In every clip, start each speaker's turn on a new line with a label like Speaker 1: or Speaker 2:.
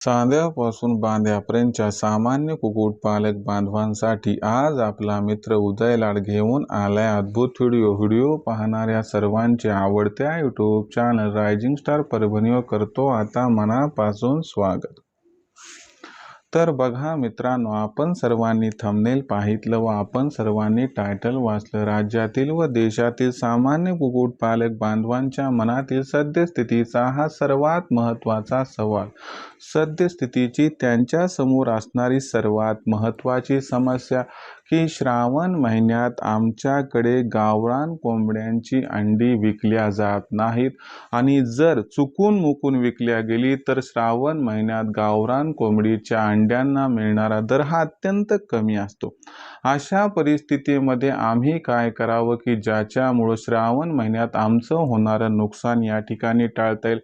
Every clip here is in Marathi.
Speaker 1: चांद्यापासून बांध्यापर्यंतच्या सामान्य कुक्कुटपालक बांधवांसाठी आज आपला मित्र उदय लाड घेऊन आलाय अद्भुत व्हिडिओ पाहणाऱ्या सर्वांचे आवडत्या यूट्यूब चॅनल रायझिंग स्टार परभणीवर करतो आता मनापासून स्वागत। तर बघा मित्रांनो, आपण सर्वांनी थंबनेल पाहितलं व आपण सर्वांनी टायटल वाचलं। राज्यातील व देशातील सामान्य कुक्कुटपालक बांधवांच्या मनातील सद्यस्थितीचा हा सर्वात महत्त्वाचा सवाल। सद्यस्थितीची त्यांच्या समोर असणारी सर्वात महत्त्वाची समस्या की श्रावण महिन्यात आमच्याकडे गावरान कोंबड्यांची अंडी विकल्या जात नाहीत आणि जर चुकून मुकून विकल्या गेली तर श्रावण महिन्यात गावरान कोंबडीच्या अंड्यांना मिळणारा दर हा अत्यंत कमी असतो। अशा परिस्थितीमध्ये आम्ही काय करावं की ज्याच्यामुळे श्रावण महिन्यात आमचं होणारं नुकसान या ठिकाणी टाळता येईल।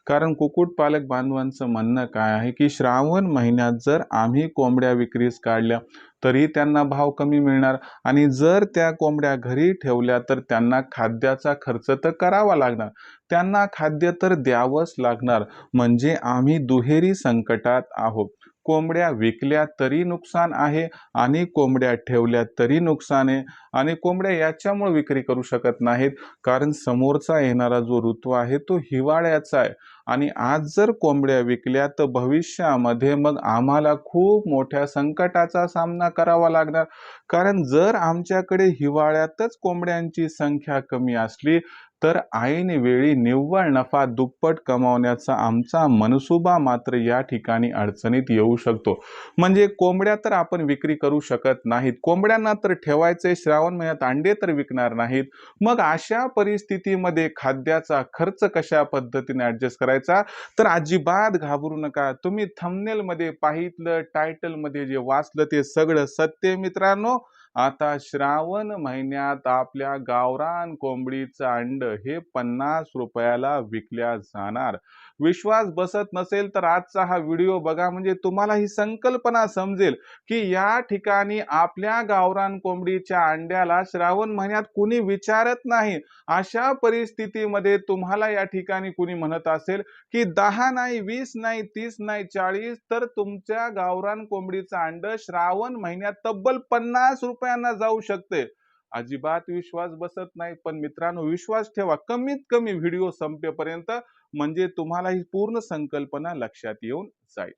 Speaker 1: कारण कुक्कुटपालक बांधवांचं म्हणणं काय आहे की श्रावण महिन्यात जर आम्ही कोंबड्या विक्रीस काढल्या तरी त्यांना भाव कमी मिळणार आणि जर त्या कोंबड्या घरी ठेवल्या तर त्यांना खाद्याचा खर्च तर करावा लागणार, त्यांना खाद्य तर द्यावंच लागणार, म्हणजे आम्ही दुहेरी संकटात आहोत। कोंबड्या विकल्या तरी नुकसान आहे आणि कोंबड्या ठेवल्या तरी नुकसान आहे आणि कोंबड्या याच्यामुळे विक्री करू शकत नाहीत कारण समोरचा येणारा जो ऋतू आहे तो हिवाळ्याचा आहे आणि आज जर कोंबड्या विकल्या तर भविष्यामध्ये मग आम्हाला खूप मोठ्या संकटाचा सामना करावा लागणार। कारण जर आमच्याकडे हिवाळ्यातच कोंबड्यांची संख्या कमी असली तर ऐन वेळी निव्वळ नफा दुप्पट कमावण्याचा आमचा मनसुबा मात्र या ठिकाणी अडचणीत येऊ शकतो। म्हणजे कोंबड्या तर आपण विक्री करू शकत नाहीत, कोंबड्यांना तर ठेवायचे, श्रावण महिन्यात अंडे तर विकणार नाहीत। मग अशा परिस्थितीमध्ये खाद्याचा खर्च कशा पद्धतीने ऍडजस्ट करायचा, तर अजिबात घाबरू नका। तुम्ही थंबनेल मध्ये पाहितलं, टायटल मध्ये जे वाचलं ते सगळं सत्य मित्रांनो। आता श्रावण महिन्यात आपल्या गावरान कोंबडीचं अंड हे 50 रुपयाला विकल्या जाणार। विश्वास बसत नसेल तर आजचा हा व्हिडिओ बघा, म्हणजे तुम्हाला ही संकल्पना समजेल की या ठिकाणी आपल्या गावरान कोंबडीच्या अंड्याला श्रावण महिन्यात कुणी विचारत नाही। अशा परिस्थितीमध्ये तुम्हाला या ठिकाणी कुणी म्हणत असेल की 10 नाही, 20 नाही, 30 नाही, 40 तर तुमच्या गावरान कोंबडीचं अंड श्रावण महिन्यात तब्बल 50 रुपयांना जाऊ शकते। अजिबात विश्वास बसत नाही, पण मित्रांनो विश्वास ठेवा, कमीत कमी व्हिडिओ संपेपर्यंत, म्हणजे तुम्हाला ही पूर्ण संकल्पना लक्षात येऊन जाईल।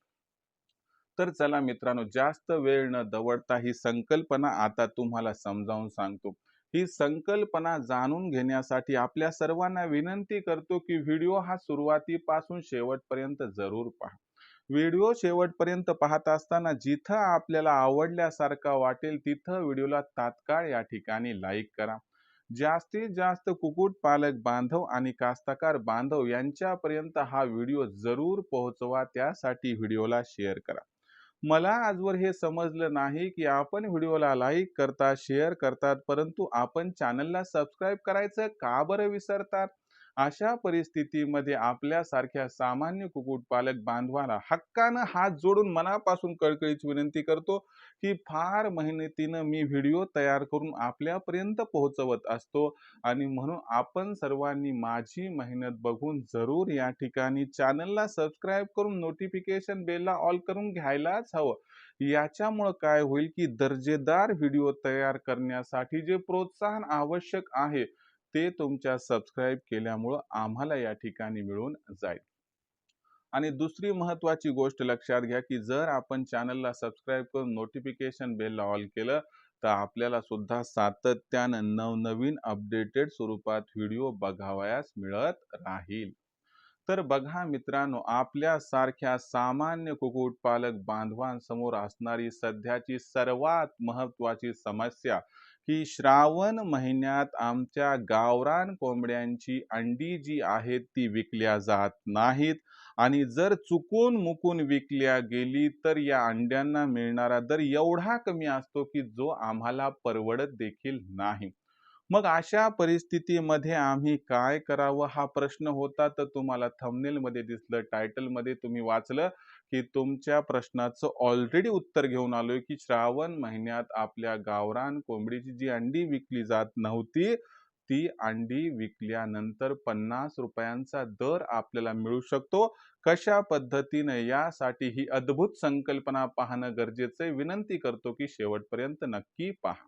Speaker 1: तर चला मित्रांनो, जास्त वेळ न दवडता ही संकल्पना आता तुम्हाला समजावून सांगतो। ही संकल्पना जाणून घेण्यासाठी आपल्या सर्वांना विनंती करतो की व्हिडिओ हा सुरुवातीपासून शेवटपर्यंत जरूर पहा। व्हिडिओ शेवटपर्यंत पाहत असताना जिथं आपल्याला आवडल्यासारखा वाटेल तिथं व्हिडिओला तात्काळ या ठिकाणी लाईक करा। जास्तीत जास्त कुक्कुटपालक बांधव आणि कास्तकार बांधव यांच्यापर्यंत हा व्हिडिओ जरूर पोहोचवा, त्यासाठी व्हिडिओला शेअर करा। मला आजवर हे समजलं नाही की आपण व्हिडिओला लाईक करता, शेअर करतात, परंतु आपण चॅनलला सबस्क्राईब करायचं का बरं विसरतात। अशा परिस्थितीमध्ये आपल्यासारख्या सामान्य कुक्कुटपालक बांधवाला हक्कानं हात जोडून मनापासून कळकळीची विनंती करतो की फार मेहनतीनं मी व्हिडिओ तयार करून आपल्यापर्यंत पोहोचवत असतो आणि म्हणून आपण सर्वांनी माझी मेहनत बघून जरूर या ठिकाणी चॅनलला सबस्क्राईब करून नोटिफिकेशन बेलला ऑल करून घ्यायलाच हवं। याच्यामुळे काय होईल की दर्जेदार व्हिडिओ तयार करण्यासाठी जे प्रोत्साहन आवश्यक आहे ते तुमच्या सबस्क्राईब केल्यामुळे आम्हाला या ठिकाणी मिळून जाईल। आणि दुसरी महत्त्वाची गोष्ट लक्षात घ्या की जर आपण चॅनलला सबस्क्राईब करून नोटिफिकेशन बेलला ऑल केलं तर आपल्याला सुद्धा सातत्यानं नवनवीन अपडेटेड स्वरूपात व्हिडिओ बघावयास मिळत राहील। तर बघा मित्रांनो, आपल्यासारख्या सामान्य कुक्कुटपालक बांधवांसमोर असणारी सध्याची सर्वात महत्त्वाची समस्या की श्रावण महिन्यात आमच्या गावरान कोंबड्यांची अंडी जी आहेत ती विकल्या जात नाहीत आणि जर चुकून मुकून विकल्या गेली तर या अंड्यांना मिळणारा दर एवढा कमी असतो की जो आम्हाला परवडत देखील नाही। मग अशा परिस्थितीमध्ये आम्ही काय करावं हा प्रश्न होता। तर तुम्हाला थंबनेल मध्ये दिसलं, टायटल मध्ये तुम्ही वाचलं की तुमच्या प्रश्नाचं ऑलरेडी उत्तर घेऊन आलोय की श्रावण महिन्यात आपल्या गावरान कोंबडीची जी अंडी विकली जात नव्हती ती अंडी विकल्यानंतर 50 रुपयांचा दर आपल्याला मिळू शकतो. कशा पद्धतीने, यासाठी ही अद्भुत संकल्पना पाहणं गरजेचं आहे. विनंती करतो की शेवटपर्यंत नक्की पहा.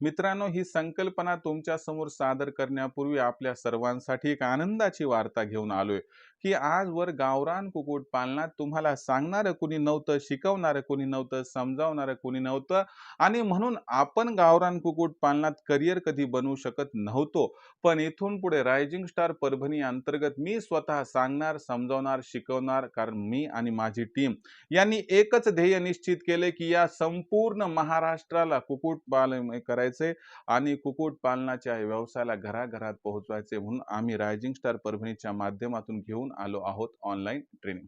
Speaker 1: मित्रांनो, ही संकल्पना तुमच्या समोर सादर करण्यापूर्वी आपल्या सर्वांसाठी एक आनंदाची वार्ता घेऊन आलोय की आजवर गावरान कुक्कुटपालनात तुम्हाला सांगणारं कुणी नव्हतं, शिकवणारं कुणी नव्हतं, समजावणारं कुणी नव्हतं आणि म्हणून आपण गावरान कुक्कुटपालनात करिअर कधी बनवू शकत नव्हतो. पण इथून पुढे रायझिंग स्टार परभणी अंतर्गत मी स्वतः सांगणार, समजावणार, शिकवणार, कारण मी आणि माझी टीम यांनी एकच ध्येय निश्चित केले की या संपूर्ण महाराष्ट्राला कुक्कुटपालन करायचे आणि कुक्कुटपालनाच्या व्यवसायाला घराघरात पोहोचवायचे. म्हणून आम्ही रायझिंग स्टार परभणीच्या माध्यमातून घेऊन आलो आहोत ऑनलाईन ट्रेनिंग,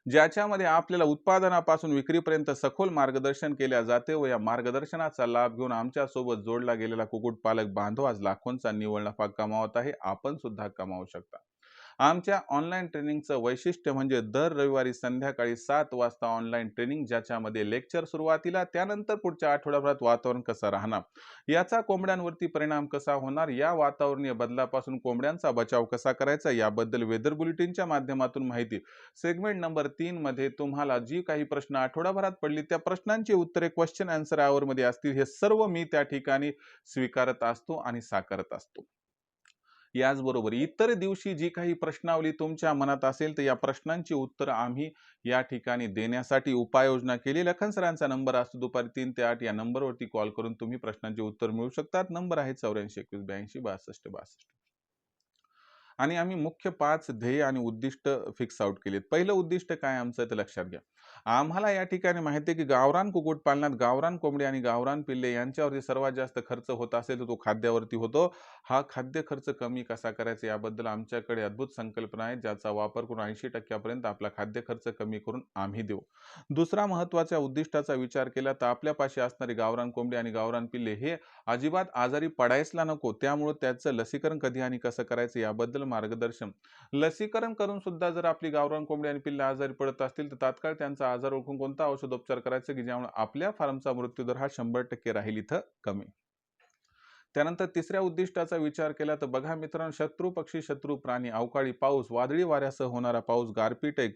Speaker 1: ज्याच्यामध्ये आपल्याला उत्पादनापासून विक्रीपर्यंत सखोल मार्गदर्शन केले जाते व या मार्गदर्शनाचा लाभ घेऊन आमच्या सोबत जोडला गेलेला कुक्कुटपालक बांधव आज लाखोंचा निव्वळ नफा कमावत आहे. आपण सुद्धा कमावू शकता. आमच्या ऑनलाईन ट्रेनिंगचं वैशिष्ट्य म्हणजे दर रविवारी संध्याकाळी 7 वाजता ऑनलाईन ट्रेनिंग, ज्याच्यामध्ये लेक्चर सुरुवातीला, त्यानंतर पुढच्या आठवड्याभरात वातावरण कसं राहणार, याचा कोंबड्यांवरती परिणाम कसा होणार, या वातावरणीय बदलापासून कोंबड्यांचा बचाव कसा करायचा याबद्दल वेदर बुलेटिनच्या माध्यमातून माहिती. सेगमेंट नंबर 3 मध्ये तुम्हाला जी काही प्रश्न आठवड्याभरात पडली त्या प्रश्नांची उत्तरे क्वेश्चन आन्सर आवर मध्ये असतील. हे सर्व मी त्या ठिकाणी स्वीकारत असतो आणि साकारत असतो. याचबरोबर इतर दिवशी जी काही प्रश्नावली तुमच्या मनात असेल तर या प्रश्नांची उत्तर आम्ही या ठिकाणी देण्यासाठी उपाययोजना केली. लखन सरांचा नंबर असतो दुपारी 3 ते 8. या नंबरवरती कॉल करून तुम्ही प्रश्नांचे उत्तर मिळू शकतात. नंबर आहे 84 21 82 62 62. आणि आम्ही मुख्य 5 ध्येय आणि उद्दिष्ट फिक्स आउट केलेत. पहिलं उद्दिष्ट काय आमचं ते लक्षात घ्या. आम्हाला या ठिकाणी माहिती आहे की गावरान कुक्कुटपालनात गावरान कोंबडी आणि गावरान पिल्ले यांच्यावरती सर्वात जास्त खर्च होत असेल तर तो खाद्यावरती होतो. हा खाद्य खर्च कमी कसा करायचा याबद्दल आमच्याकडे अद्भुत संकल्पना आहे, ज्याचा वापर करून 80% पर्यंत आपला खाद्य खर्च कमी करून आम्ही देऊ. दुसरा महत्त्वाच्या उद्दिष्टाचा विचार केला तर आपल्यापाशी असणारी गावरान कोंबडी आणि गावरान पिल्ले हे अजिबात आजारी पडायला नको, त्यामुळे त्याचं लसीकरण कधी आणि कसं करायचं याबद्दल मार्गदर्शन. लसीकरण करून सुद्धा जर आपली गावरान कोंबडी आणि पिल्ले आजारी पडत असतील तर तात्काळ त्यांचा आजार ओळखून कोणता औषधोपचार करायचा की ज्यामुळे आपल्या फार्मचा मृत्यूदर हा 100% राहील इथं कमी. त्यानंतर तिसऱ्या उद्दिष्टाचा विचार केला तर बघा मित्रांनो, शत्रू पक्षी, शत्रू प्राणी, अवकाळी पाऊस, वादळी वाऱ्यासह होणारा पाऊस, गारपीट आहे,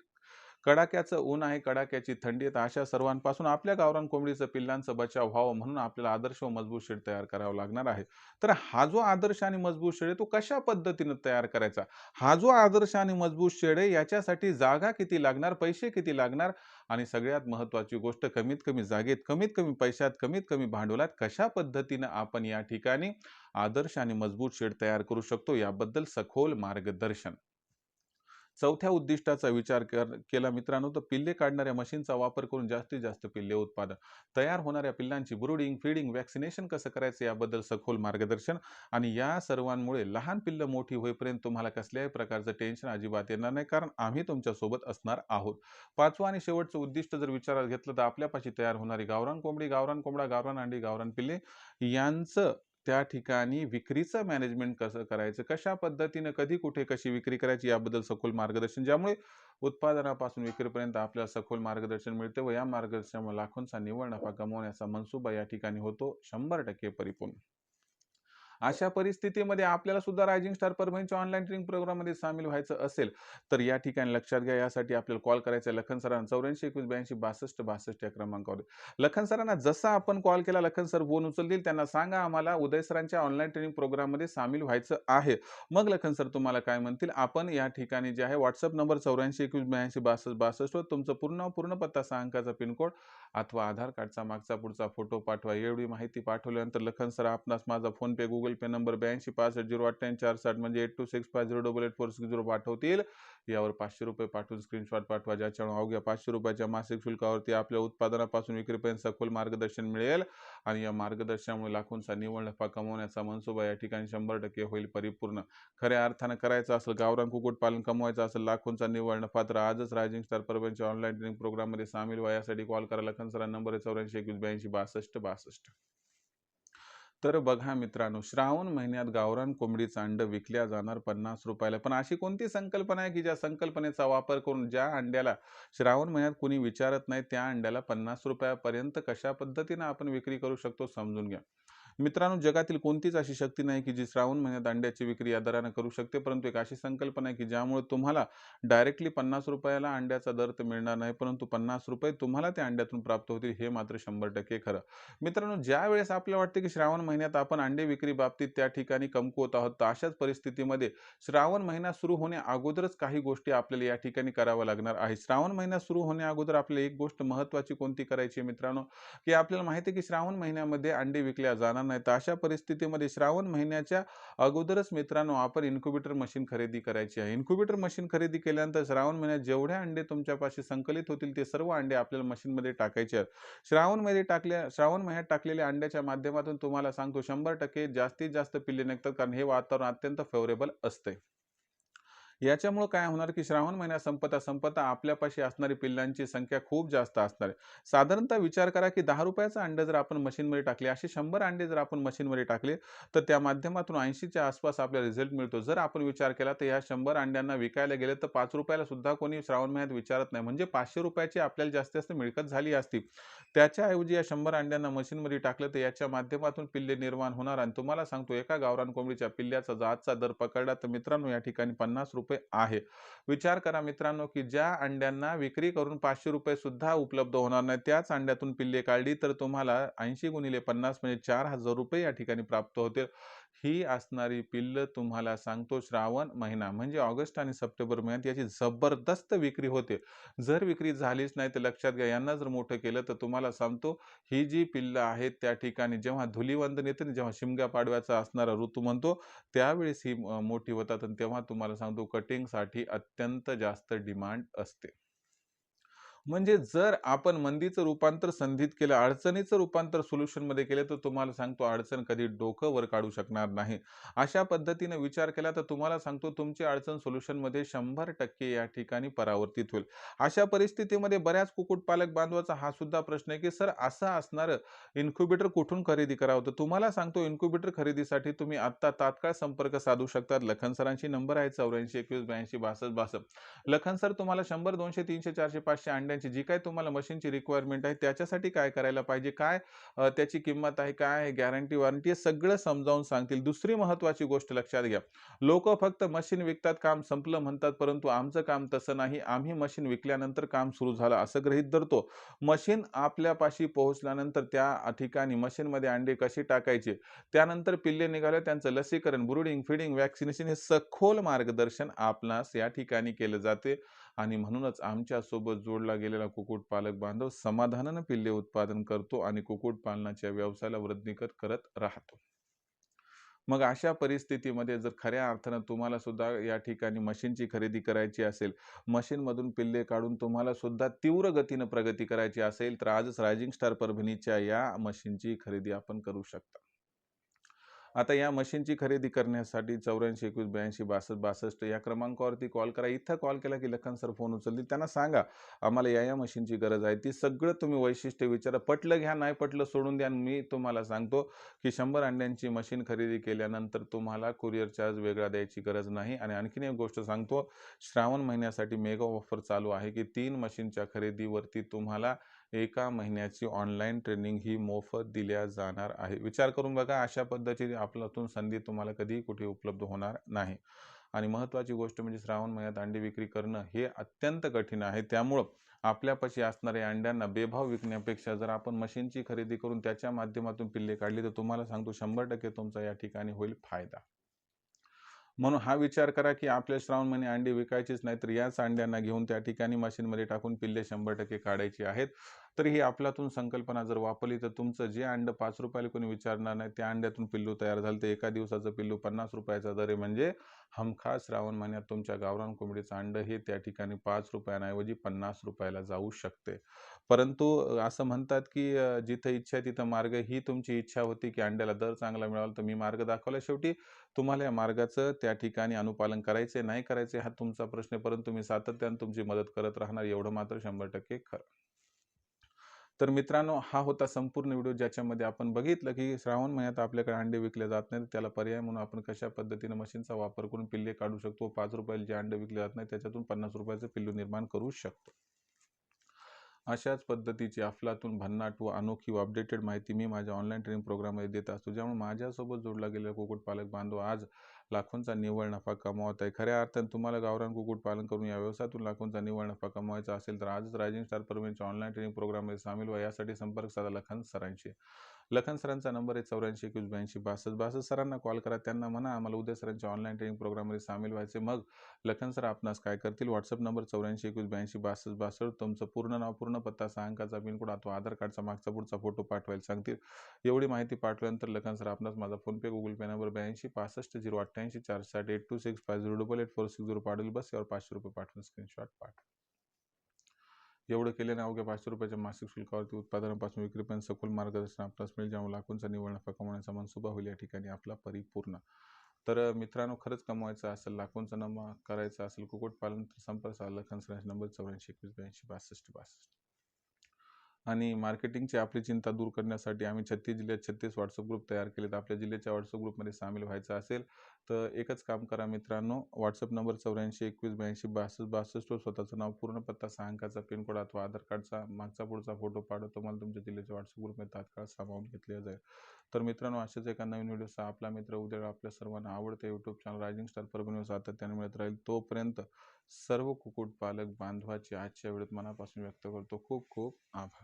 Speaker 1: कडाक्याचं ऊन आहे, कडाक्याची थंडी आहे, अशा सर्वांपासून आपल्या गावरान कोंबडीचं पिल्लांचा बचाव व्हावा म्हणून आपल्याला आदर्श व मजबूत शेड तयार करावा लागणार आहे. तर हा जो आदर्श आणि मजबूत शेड आहे तो कशा पद्धतीने तयार करायचा, हा जो आदर्श आणि मजबूत शेड आहे याच्यासाठी जागा किती लागणार, पैसे किती लागणार आणि सगळ्यात महत्त्वाची गोष्ट कमीत कमी जागेत, कमीत कमी पैशात, कमीत कमी भांडवलात कशा पद्धतीने आपण या ठिकाणी आदर्श आणि मजबूत शेड तयार करू शकतो याबद्दल सखोल मार्गदर्शन. चौथ्या उद्दिष्टाचा विचार केला मित्रांनो तर पिल्ले काढणाऱ्या मशीनचा वापर करून जास्तीत जास्त पिल्ले उत्पादन, तयार होणाऱ्या पिल्लांची ब्रूडिंग, फीडिंग, वॅक्सिनेशन कसं करायचं याबद्दल सखोल मार्गदर्शन. आणि या सर्वांमुळे लहान पिल्लं मोठी होईपर्यंत तुम्हाला कसल्याही प्रकारचं टेन्शन अजिबात येणार नाही, कारण आम्ही तुमच्या सोबत असणार आहोत. पाचवं आणि शेवटचं उद्दिष्ट जर विचारात घेतलं तर आपल्यापाशी तयार होणारी गावरान कोंबडी, गावरान कोंबडा, गावरान अंडी, गावरान पिल्ले यांचं त्या ठिकाणी विक्रीचं मॅनेजमेंट कसं करायचं, कशा पद्धतीने, कधी, कुठे, कशी विक्री करायची याबद्दल सखोल मार्गदर्शन, ज्यामुळे उत्पादनापासून विक्रीपर्यंत आपल्याला सखोल मार्गदर्शन मिळते व या मार्गदर्शनामुळे लाखोंचा निव्वळ नफा कमवण्याचा मनसुबा या ठिकाणी होतो 100% परिपूर्ण. अशा परिस्थितीमध्ये आपल्याला सुद्धा रायझिंग स्टार परभणीच्या ऑनलाईन ट्रेनिंग प्रोग्राममध्ये सामील व्हायचं असेल तर या ठिकाणी लक्षात घ्या, यासाठी आपल्याला कॉल करायचा आहे लखन सरांना 84 21 82 62 62 या क्रमांकावर. लखन सरांना जसा आपण कॉल केला लखन सर फोन उचलतील, त्यांना सांगा आम्हाला उदय सरांच्या ऑनलाईन ट्रेनिंग प्रोग्राममध्ये सामील व्हायचं आहे. मग लखन सर तुम्हाला काय म्हणतील, आपण या ठिकाणी जे आहे व्हॉट्सअप नंबर 84 21 82 62 62 वर तुमचं पूर्ण पत्ता, 6 अंकाचा पिनकोड अथवा आधार कार्डचा मागचा पुढचा फोटो पाठवा. एवढी माहिती पाठवल्यानंतर लखन सर आपणास माझा फोन पे, गुगल पे नंबर 82 65 088 460 म्हणजे 8265088460 पाठवतील. यावर 500 रुपये पाठवून स्क्रीनशॉट पाठवा, ज्याच्यामुळे अवघ्या 500 रुपयाच्या मासिक शुल्कावरती आपल्या उत्पादनापासून विक्रीपर्यंत सखोल मार्गदर्शन मिळेल आणि या मार्गदर्शनामुळे लाखोंचा निव्वळ नफा कमवण्याचा मनसुबा या ठिकाणी 100% होईल परिपूर्ण. खऱ्या अर्थानं करायचं असेल गावरान कुक्कुटपालन कमवायचं असेल लाखोंचा निव्वळ नफा तर आजच रायझिंग स्टार परभणीच्या ऑनलाईन ट्रेनिंग प्रोग्राममध्ये सामील व्हा. यासाठी कॉल करा. लखन सर नंबर आहे 84 21 82 62 62. तर बघा मित्रांनो, श्रावण महिन्यात गावरान कोंबडीचं अंड विकल्या जाणार 50 रुपयाला. पण अशी कोणती संकल्पना आहे की ज्या संकल्पनेचा वापर करून ज्या अंड्याला श्रावण महिन्यात कुणी विचारत नाही त्या अंड्याला 50 रुपयापर्यंत कशा पद्धतीने आपण विक्री करू शकतो समजून घ्या. मित्रांनो, जगातील कोणतीच अशी शक्ती नाही की जी श्रावण महिन्यात अंड्याची विक्री या दराने करू शकते, परंतु एक अशी संकल्पना आहे की ज्यामुळे तुम्हाला डायरेक्टली ₹50 ला अंड्याचा दर तर मिळणार नाही, परंतु ₹50 तुम्हाला त्या अंड्यातून प्राप्त होतील, हे मात्र 100% खरं. मित्रांनो, ज्यावेळेस आपल्याला वाटते की श्रावण महिन्यात आपण अंडे विक्री बाबतीत त्या ठिकाणी कमकुवत आहोत, तर अशाच परिस्थितीमध्ये श्रावण महिना सुरू होण्या अगोदरच काही गोष्टी आपल्याला या ठिकाणी कराव्या लागणार आहे. श्रावण महिना सुरू होण्या अगोदर आपल्याला एक गोष्ट महत्त्वाची कोणती करायची आहे मित्रांनो, की आपल्याला माहिती आहे की श्रावण महिन्यामध्ये अंडे विकल्या जाणार नाहीत. तर अशा परिस्थितीमध्ये श्रावण महिन्याच्या अगोदरच मित्रांनो आपण इन्क्युबेटर मशीन खरेदी करायची आहे. इन्क्युबेटर मशीन खरेदी केल्यानंतर श्रावण महिन्यात जेवढे अंडे तुमच्यापाशी संकलित होतील ते सर्व अंडे आपल्याला मशीनमध्ये टाकायचे आहेत. श्रावण महिन्यात टाकलेल्या अंड्याच्या माध्यमातून तुम्हाला सांगतो 100% जास्तीत जास्त पिल्ले निघतात, कारण हे वातावरण अत्यंत फेव्हरेबल असते. याच्यामुळं काय होणार, की श्रावण महिना संपता आपल्यापाशी असणारी पिल्लांची संख्या खूप जास्त असणार आहे. साधारणतः विचार करा, की ₹10 चं अंडं जर आपण मशीनमध्ये टाकले, असे 100 अंडे जर आपण मशीनमध्ये टाकले, तर त्या माध्यमातून 80च्या आसपास आपल्याला रिझल्ट मिळतो. जर आपण विचार केला, तर या 100 अंड्यांना विकायला गेले, तर ₹5 ला सुद्धा कोणी श्रावण महिन्यात विचारत नाही. म्हणजे ₹500 ची आपल्याला जास्तीत जास्त मिळकत झाली असती. त्याच्याऐवजी या 100 अंड्यांना मशीनमध्ये टाकलं, तर याच्या माध्यमातून पिल्ले निर्माण होणार आणि तुम्हाला सांगतो, एका गावरान कोंबडीच्या पिल्ल्याचा जर आजचा दर पकडला, तर मित्रांनो या ठिकाणी ₹50 आहे. विचार करा मित्रांनो, की ज्या अंड्यांना विक्री करून ₹500 सुद्धा उपलब्ध होणार नाही, त्याच अंड्यातून पिल्ले काढली तर तुम्हाला 80 गुणिले 50 म्हणजे ₹4000 या ठिकाणी प्राप्त होतील. ही असणारी पिल्लं तुम्हाला सांगतो श्रावण महिना म्हणजे ऑगस्ट आणि सप्टेंबर महिन्यात याची जबरदस्त विक्री होते. जर विक्री झालीच नाही तर लक्षात घ्या, यांना जर मोठं केलं तर तुम्हाला सांगतो ही जी पिल्लं आहेत त्या ठिकाणी जेव्हा धुलीवंदन येते ना, जेव्हा शिमगा पाडव्याचा असणारा ऋतू म्हणतो, त्यावेळेस ही मोठी होतात आणि तेव्हा तुम्हाला सांगतो कटिंगसाठी अत्यंत जास्त डिमांड असते. म्हणजे जर आपण मंदीचं रूपांतर संधीत केलं, अडचणीचं रूपांतर सोल्युशनमध्ये केलं, तर तुम्हाला सांगतो अडचण कधी डोकं वर काढू शकणार नाही. अशा पद्धतीने विचार केला तर तुम्हाला सांगतो तुमची अडचण सोल्युशनमध्ये 100% या ठिकाणी परावर्तित होईल. अशा परिस्थितीमध्ये बऱ्याच कुक्कुटपालक बांधवाचा हा सुद्धा प्रश्न आहे, की सर असं असणारं इन्क्युबेटर कुठून खरेदी करावं? तर तुम्हाला सांगतो इन्क्युबेटर खरेदीसाठी तुम्ही आत्ता तात्काळ संपर्क साधू शकता. लखन सरांची नंबर आहे 84 21 82 62 62. लखन सर तुम्हाला 100, 200, 300, 400, 500 अंड्यांची जी काही तुम्हाला मशीनची रिक्वायरमेंट आहे, त्याच्यासाठी काय करायला पाहिजे, काय त्याची किंमत आहे, काय आहे, गॅरंटी, वॉरंटी हे सगळं समजावून सांगतील. दुसरी महत्त्वाची गोष्ट लक्षात घ्या. लोकं फक्त मशीन विकतात, काम संपलं म्हणतात, परंतु आमचं काम तसं नाही. आम्ही मशीन विकल्यानंतर काम सुरू झालं असं गृहीत धरतो. मशीन आपल्यापाशी पोहोचल्यानंतर त्या ठिकाणी मशीनमध्ये अंडे कसे टाकायचे, त्यानंतर पिल्ले निघाले त्यांचं लसीकरण, ब्रूडिंग, फीडिंग, व्हॅक्सिनेशन हे सखोल मार्गदर्शन आपणास या ठिकाणी केलं जाते आणि म्हणूनच आमच्यासोबत जोडला गेलेला कुक्कुटपालक बांधव समाधानानं पिल्ले उत्पादन करतो आणि कुक्कुटपालनाच्या व्यवसायाला वृद्धिंगत करत राहतो. मग अशा परिस्थितीमध्ये जर खऱ्या अर्थानं तुम्हाला सुद्धा या ठिकाणी मशीनची खरेदी करायची असेल, मशीनमधून पिल्ले काढून तुम्हाला सुद्धा तीव्र गतीनं प्रगती करायची असेल, तर आजच रायझिंग स्टार परभणीच्या या मशीनची खरेदी आपण करू शकता. आता या मशीनची खरेदी करण्यासाठी 84 21 82 62 62 या क्रमांकावरती कॉल करा. इथं कॉल केला की लखन सर फोन उचलतील. त्यांना सांगा, आम्हाला या मशीनची गरज आहे. ती सगळं तुम्ही वैशिष्ट्य विचारा. पटलं घ्या, नाही पटलं सोडून द्या. मी तुम्हाला सांगतो की 100 अंड्यांची मशीन खरेदी केल्यानंतर तुम्हाला कुरिअर चार्ज वेगळा द्यायची गरज नाही. आणि आणखीन एक गोष्ट सांगतो, श्रावण महिन्यासाठी मेगा ऑफर चालू आहे की 3 मशीनच्या खरेदीवरती तुम्हाला एका महिन्याची ऑनलाईन ट्रेनिंग ही मोफत दिल्या जाणार आहे. विचार करून बघा, अशा पद्धतीने आपल्यातून संधी तुम्हाला कधीही कुठे उपलब्ध होणार नाही. आणि महत्त्वाची गोष्ट म्हणजे श्रावण महिन्यात अंडी विक्री करणं हे अत्यंत कठीण आहे. त्यामुळं आपल्यापाशी असणाऱ्या अंड्यांना बेभाव विकण्यापेक्षा जर आपण मशीनची खरेदी करून त्याच्या माध्यमातून पिल्ले काढली, तर तुम्हाला सांगतो 100% तुमचा या ठिकाणी होईल फायदा. म्हणून हा विचार करा, की आपल्या श्रावण महिने अंडी विकायचीच नाही, तर याच अंड्यांना घेऊन त्या ठिकाणी मशीनमध्ये टाकून पिल्ले 100% काढायची आहेत. तर ही आपल्यातून संकल्पना जर वापरली, तर तुमचं जे अंडं ₹5 ला कोणी विचारणार नाही, त्या अंड्यातून पिल्लू तयार झालं, तर एका दिवसाचं पिल्लू ₹50 चा दर आहे. म्हणजे हमखास श्रावण महिन्यात तुमच्या गावरान कोंबडीचं अंडं हे त्या ठिकाणी ₹5 ऐवजी ₹50 ला जाऊ शकते. परंतु असं म्हणतात, की जिथं इच्छा आहे तिथं मार्ग. ही तुमची इच्छा होती, की अंड्याला दर चांगला मिळावा, तर मी मार्ग दाखवला. शेवटी तुम्हाला या मार्गाचं त्या ठिकाणी अनुपालन करायचे नाही करायचे हा तुमचा प्रश्न आहे, परंतु मी सातत्याने तुमची मदत करत राहणार एवढं मात्र 100% खरं. तर मित्रांनो, हा होता संपूर्ण व्हिडिओ ज्याच्यामध्ये आपण बघितलं, की श्रावण महिन्यात आपल्याकडे अंडे विकले जात नाहीत. त्याला पर्याय म्हणून आपण कशा पद्धतीने मशीनचा वापर करून पिल्ले काढू शकतो. ₹5 ला जे अंडे विकले जात नाही त्याच्यातून ₹50 चं पिल्लू निर्माण करू शकतो. अशाच पद्धतीची अफलातून, भन्नाट व अनोखी व अपडेटेड माहिती मी माझ्या ऑनलाईन ट्रेनिंग प्रोग्राममध्ये देत असतो, ज्यामुळे माझ्यासोबत जोडला गेलेला कुक्कुटपालक बांधव आज लाखोंचा निव्वळ नफा कमावत आहे. खऱ्या अर्थाने तुम्हाला गावरान कुक्कुटपालन करून या व्यवसायातून लाखोंचा निव्वळ नफा कमवायचा असेल तर आजच रायझिंग स्टार परभणीच्या ऑनलाईन ट्रेनिंग प्रोग्राममध्ये सामील व्हा. यासाठी संपर्क साधा लखन सरांशी. लखन सरांचा नंबर आहे 84 21 82 62. सरांना कॉल करा, त्यांना म्हणा आम्हाला उद्या सरांच्या ऑनलाईन ट्रेनिंग प्रोग्राममध्ये सामील व्हायचे. मग लखन सर आपणास काय करतील, व्हॉट्सअप नंबर 84 21 82 62. तुमचं पूर्ण नाव, पूर्ण पत्ता, 6 अंकाचा पिनकोड अथवा आधार कार्डचा मागचा पुढचा फोटो पाठवायला सांगतील. एवढी माहिती पाठवल्यानंतर लखन सर आपणास माझा फोनपे, गुगल पे नंबर 82 65 088 460 8265084460 पाठवेल. बस यावर 500 रुपये पाठवून स्क्रीनशॉट पाठवा. एवढं केल्याने अवघ्या 500 रुपयाच्या मासिक शुल्कावरती उत्पादनापासून विक्रीपर्यंत सखोल मार्गदर्शन आपल्यास मिळेल, ज्यामुळे लाखोंचा निव्वळ नफा कमवण्याचा मनसुबा होईल या ठिकाणी आपला परिपूर्ण. तर मित्रांनो, खरंच कमवायचं असेल, लाखोंचा नफा करायचा असेल कुक्कुटपालन, तर संपर्क साधा लखन सरांचा नंबर 84 21 82 62. आणि मार्केटिंगची आपली चिंता दूर करण्यासाठी आम्ही 36 जिल्ह्यात 36 व्हॉट्सअप ग्रुप तयार केलेत. आपल्या जिल्ह्याच्या व्हॉट्सअप ग्रुपमध्ये सामील व्हायचं असेल तर एकच काम करा मित्रांनो, व्हॉट्सअप नंबर 84 21 82 62 62 स्वतःचं नाव, पूर्ण पत्ता, 6 अंकाचा पिनकोड अथवा आधार कार्डचा मागचा पुढचा फोटो पाठवा. तुम्हाला तुमच्या जिल्ह्याच्या व्हॉट्सअप ग्रुपमध्ये तात्काळ सामावून घेतले जाईल. तर मित्रांनो, अशाच एका नवीन व्हिडिओसह आपला मित्र उद्या आपल्या सर्वांना आवडते यूट्यूब चॅनल रायझिंग स्टार परभणीवर सातत्याने मिळत राहील. तोपर्यंत सर्व कुक्कुटपालक बांधवाचे आजच्या वेळेत मनापासून व्यक्त करतो खूप खूप आभार.